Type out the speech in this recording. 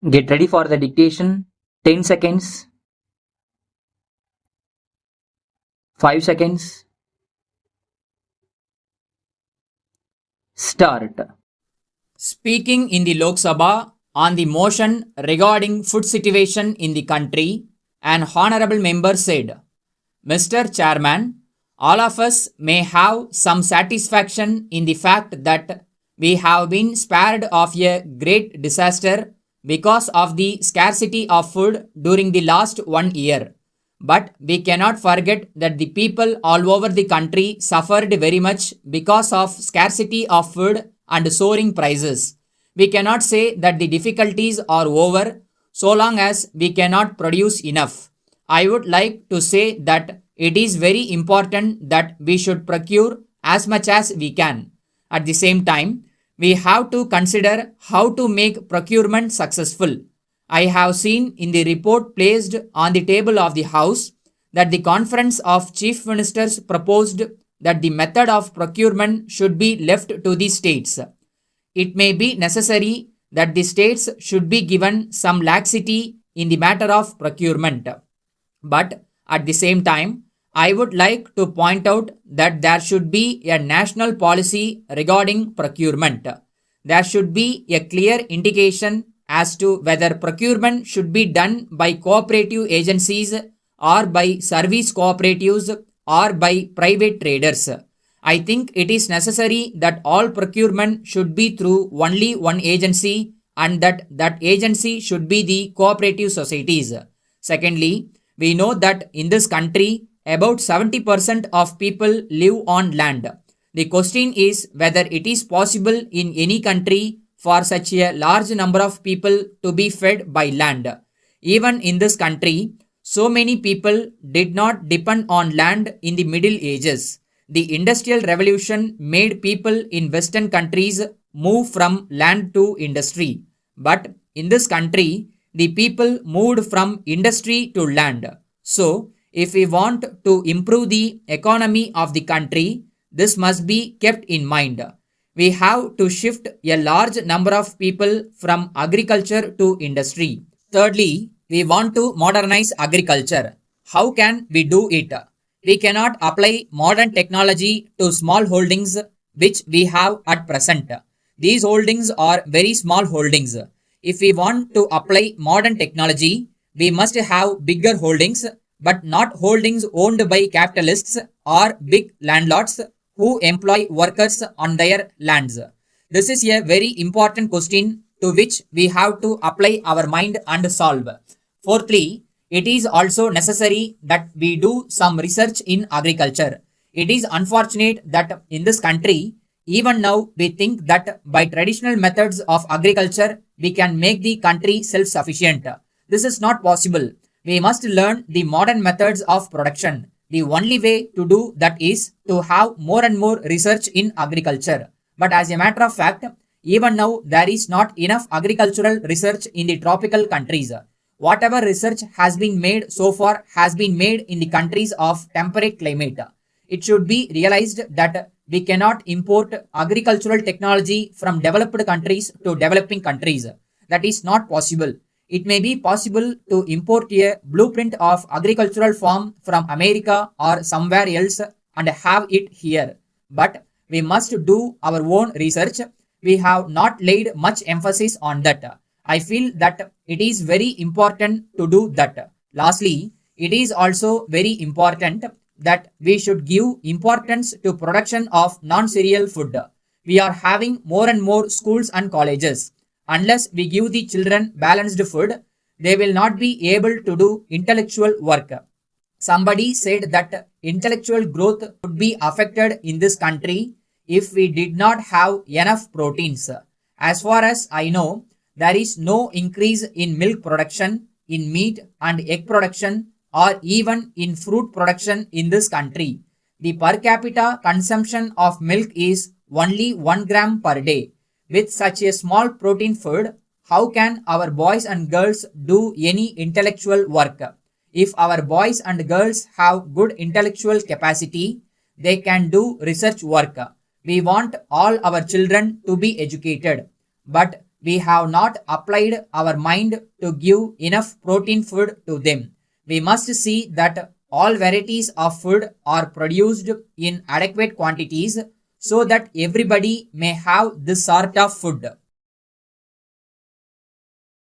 Get ready for the dictation. 10 seconds, 5 seconds, start. Speaking in the Lok Sabha on the motion regarding food situation in the country, an honorable member said, Mr. Chairman, all of us may have some satisfaction in the fact that we have been spared of a great disaster because of the scarcity of food during the last 1 year. But we cannot forget that the people all over the country suffered very much because of scarcity of food and soaring prices. We cannot say that the difficulties are over so long as we cannot produce enough. I would like to say that it is very important that we should procure as much as we can. At the same time, we have to consider how to make procurement successful. I have seen in the report placed on the table of the House that the Conference of Chief Ministers proposed that the method of procurement should be left to the states. It may be necessary that the states should be given some laxity in the matter of procurement. But at the same time, I would like to point out that there should be a national policy regarding procurement. There should be a clear indication as to whether procurement should be done by cooperative agencies or by service cooperatives or by private traders. I think it is necessary that all procurement should be through only one agency and that agency should be the cooperative societies. Secondly, we know that in this country about 70% of people live on land. The question is whether it is possible in any country for such a large number of people to be fed by land. Even in this country, so many people did not depend on land in the Middle Ages. The Industrial Revolution made people in Western countries move from land to industry. But in this country, the people moved from industry to land. So, if we want to improve the economy of the country, this must be kept in mind. We have to shift a large number of people from agriculture to industry. Thirdly, we want to modernize agriculture. How can we do it? We cannot apply modern technology to small holdings which we have at present. These holdings are very small holdings. If we want to apply modern technology, we must have bigger holdings, but not holdings owned by capitalists or big landlords who employ workers on their lands. This is a very important question to which we have to apply our mind and solve. Fourthly, it is also necessary that we do some research in agriculture. It is unfortunate that in this country, even now we think that by traditional methods of agriculture, we can make the country self-sufficient. This is not possible. We must learn the modern methods of production. The only way to do that is to have more and more research in agriculture. But as a matter of fact, even now there is not enough agricultural research in the tropical countries. Whatever research has been made so far has been made in the countries of temperate climate. It should be realized that we cannot import agricultural technology from developed countries to developing countries. That is not possible. It may be possible to import a blueprint of agricultural farm from America or somewhere else and have it here. But we must do our own research. We have not laid much emphasis on that. I feel that it is very important to do that. Lastly, it is also very important that we should give importance to production of non-cereal food. We are having more and more schools and colleges. Unless we give the children balanced food, they will not be able to do intellectual work. Somebody said that intellectual growth would be affected in this country if we did not have enough proteins. As far as I know, there is no increase in milk production, in meat and egg production, or even in fruit production in this country. The per capita consumption of milk is only 1 gram per day. With such a small protein food, how can our boys and girls do any intellectual work? If our boys and girls have good intellectual capacity, they can do research work. We want all our children to be educated. But we have not applied our mind to give enough protein food to them. We must see that all varieties of food are produced in adequate quantities so that everybody may have this sort of food.